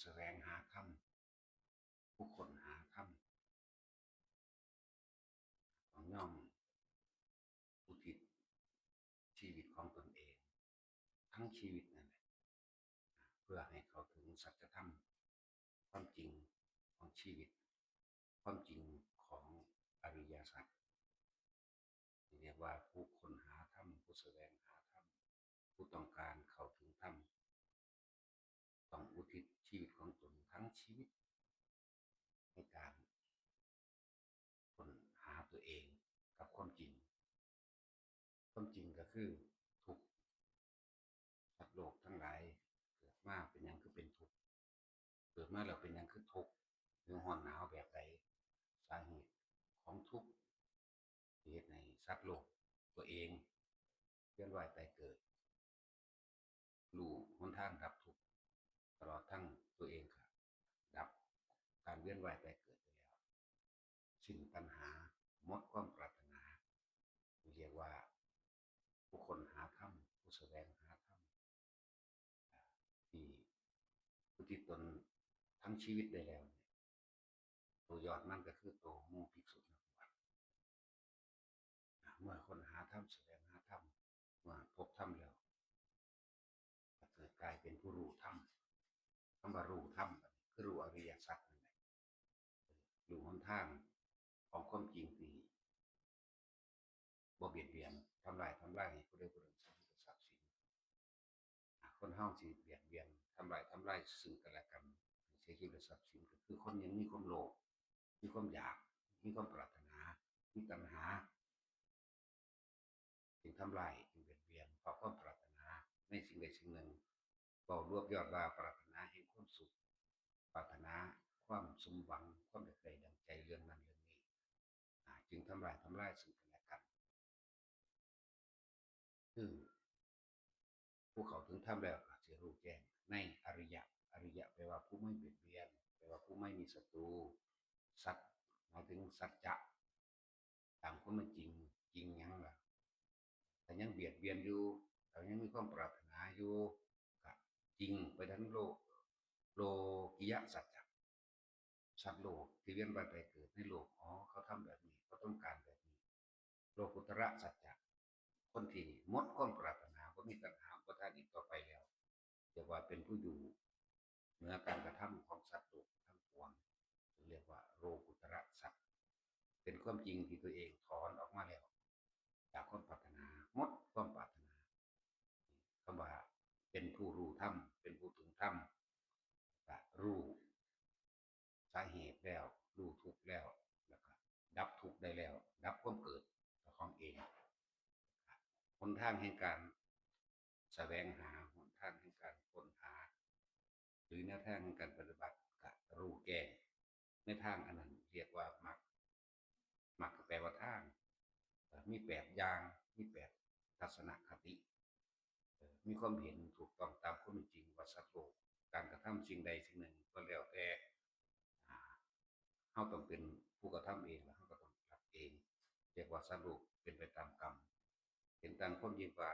แสวงหาธรรมผู้คนหาธรรมต้องย่อมอุทิศชีวิตของตนเองทั้งชีวิตนั่นแหละเพื่อให้เขาถึงสัจธรรมความจริงของชีวิตความจริงของอริยสัจเรียกว่าผู้คนหาธรรมผู้แสวงหาธรรมผู้ต้องการเข้าถึงธรรมต้องอุทิศชีวิตของตนทั้งชีวิตในการค้นหาตัวเองกับความจริงความจริงก็คือทุกสัตว์โลกทั้งหลายเกิดมาเป็นยังคือเป็นทุกข์เกิดมาแล้วเป็นยังคือทุกข์หรือร้อนหนาวแบบใดสาเหตุของทุกข์เหตุในสัตว์โลกตัวเองเวียนว่ายตายเกิดรู้หนทางดับทุกข์ตลอดทั้งตัวเองค่ะดับการเวียนว่ายตายเกิดไปแล้วสิ้นปัญหาหมดความปรารถนาเรียกว่าผู้คนหาธรรมผู้แสวงหาธรรมที่ผู้ที่ตนทั้งชีวิตได้แล้วเนี่ยตัวยอดมันก็คือตัวมูภิกษุนักบวชเมื่อคนหาธรรมแสวงหาธรรมเมื่อพบธรรมแล้วก็เกิดกลายเป็นผู้รู้ธรรมคำว่ารู้ธรรมคือรู้อริยสัจนั่นแหละรู้หนทางของความจริงที่บ่เบียดเบียนทำลายผู้ใดผู้หนึ่งทรัพย์ทรัพย์สินคนเฮาสิเบียดเบียนทำลายซึ่งกันและกันเสียชีวิตทรัพย์สินก็คือคนยังมีความโลภมีความอยากมีความปรารถนามีตัณหาจึงทำลายจึงเบียดเบียนเพราะความปรารถนาในสิ่งใดสิ่งหนึ่งเบารวบยอดว่าปรารถนาแห่งความสุขปรารถนาความสมหวังความใดดังใจเรื่องนั้นเรื่องนี้จึงทำลายซึ่งกันและกันซึ่งผู้เขาถึงทำแล้วก็จะรู้แจ้งในอริยะแปลว่าผู้ไม่เบียดเบียนแปลว่าผู้ไม่มีศัตรูสัจหมายถึงสัจจะตามความเป็นจริงจริงยังล่ะแต่ยังเบียดเบียนอยู่แต่ยังมีความปรารถนาอยู่ก็จริงไปทั้งโลกิยะสัจจะสัตว์โลกที่เวียนว่ายไปเกิดในโลกเขาทำแบบนี้เขาต้องการแบบนี้โลกุตระสัจจะคนที่หมดความปรารถนาก็มีตัณหาก็ท่านอีกต่อไปแล้วเรียกว่าเป็นผู้อยู่เหนือการกระทำของสัตว์โลกทั้งปวงเรียกว่าโลกุตระสัจเป็นความจริงที่ตัวเองถอนออกมาแล้วจากความปรารถนาหมดความปรารถนาคำว่าเป็นผู้รู้ธรรมเป็นผู้ถึงธรรมรู้สาเหตุแล้วรู้ทุกข์แล้วแล้วก็ดับทุกข์ได้แล้วดับความเกิดของเองหนทางแห่งการแสวงหาหนทางแห่งการค้นหาหรือแนวทางแห่งการปฏิบัติก็รู้แก้ในทางอันนั้นเรียกว่ามรรคแปลว่าทางมี8 อย่างมีทัศนคติมีความเห็นถูกต้องตามความเป็นจริงว่าสัตว์โลกการกระทำสิ่งใดสิ่งหนึ่งก็แล้วแต่เขาต้องเป็นผู้กระทำเองแล้วเขาก็ต้องรับเองเรียกว่าสัตว์โลกเป็นไปตามกรรมเห็นตามความจริงว่า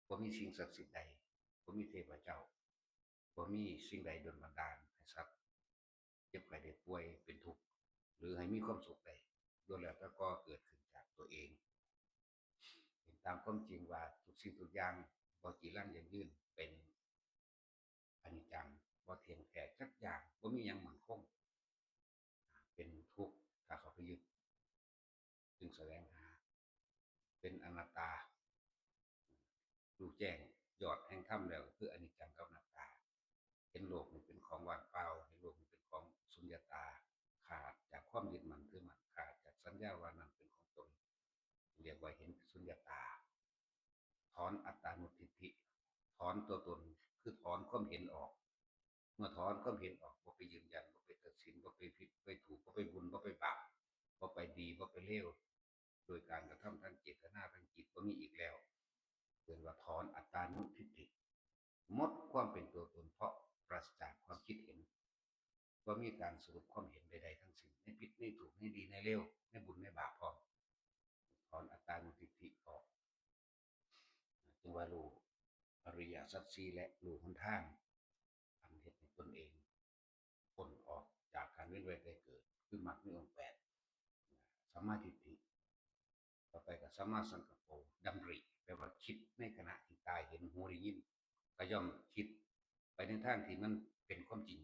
บ่มีสิ่งศักดิ์สิทธิ์ใดบ่มีเทพเจ้าบ่มีสิ่งใดดลบันดาลให้สัตว์เจ็บไข้ได้ป่วยเป็นทุกข์หรือให้มีความสุขใดล้วนแล้วแต่ก็เกิดขึ้นจากตัวเองเห็นตามความจริงว่าทุกสิ่งทุกอย่างบ่จีรังยั่งยืนเป็นอนิจจังบ่เที่ยงแท้จักอย่างบ่มีหยังมั่นคงเป็นทุกข์ถ้าเขาไปยึดจึงแสวงหาเป็นอนัตตารู้แจ้งยอดแห่งธรรมแล้วคืออนิจจังกับอนัตตาเห็นโลกมันเป็นของว่างเปล่าเห็นโลกมันเป็นของสุญญตาขาดจากความยึดมั่นถือมั่นขาดจากสัญญาว่านั้นเป็นของตนเรียกว่าเห็นสุญญตาถอนอัตตานุทิฏฐิถอนตัวตนคือถอนความเห็นออกเมื่อถอนความเห็นออกบ่ไปยืนยันบ่ไปตัดสินบ่ไปผิดไปถูกบ่ไปบุญบ่ไปบาปบ่ไปดีบ่ไปเลวโดยการกระทำทางเจตนาทางจิตบ่มีอีกแล้วเรียกว่าถอนอัตตานุทิฏฐิหมดความเป็นตัวตนเพราะปราศจากความคิดเห็นว่ามีการสรุปความเห็นใดๆทั้งสิ้นในผิดในถูกในดีในเลวในบุญในบาปพร้อมถอนอัตตานุทิฏฐิออกจึงว่ารู้อริยสัจสี่และรู้หนทาง เว้นไว้แต่เกิดคือมรรคมีองค์แปดสัมมาทิฏฐิต่อไปก็สัมมาสังกัปปะดำริแปลว่าคิดในขณะที่ตาเห็นหูได้ยินก็ย่อมคิดไปในทางที่มันเป็นความจริง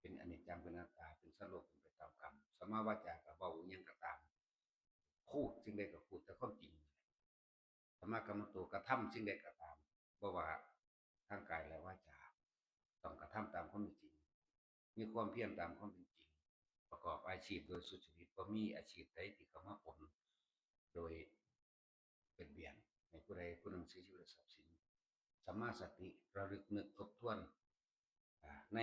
เป็นอนิจจังเป็นอนัตตาเป็นสัจโลกเป็นไปตามกรรมสัมมาวาจาก็เว้าอิหยังก็ตามพูดสิ่งใดก็พูดแต่ความจริงสัมมากัมมันโตกระทำสิ่งใดก็ตามบ่ว่าทางกายและวาจาต้องกระทำตามความเป็นจริงมีความเพียรตามความเป็นจริงประกอบอาชีพโดยสุจริตบ่มีอาชีพใดที่เข้ามาผลโดยเป็นเบียนให้ผู้ใดผู้หนึ่งเสียชีวิตทรัพย์สินสัมมาสติระลึกนึกทบทวนใน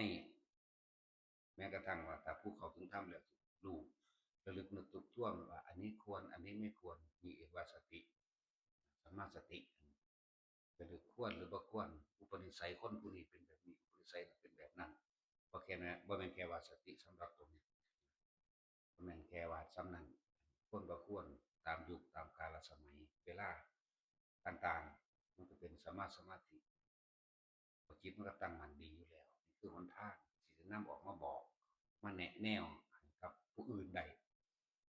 แม้กระทั่งว่าถ้าผู้เขาถึงทำแล้วรู้ระลึกนึกทบทวนว่าอันนี้ควรอันนี้ไม่ควรมีเอกว่าสติสัมมาสติระลึกควรหรือบ่ควรอุปนิสัยคนผู้นี้เป็นแบบนี้อุปนิสัยเป็นแบบนั้นบ่แค่นั้นบ่แม่นแค่ว่าสติสำหรับตรงนี้บ่แม่นแค่ว่าสำนั้นควรบ่ควรตามยุคตามกาลสมัยเวลาต่างๆมันก็เป็นสมาธิพอจิตมันก็ตั้งมั่นดีอยู่แล้วนี่คือหนทางที่จะนำออกมาบอกมาแนะแนวให้กับผู้อื่นได้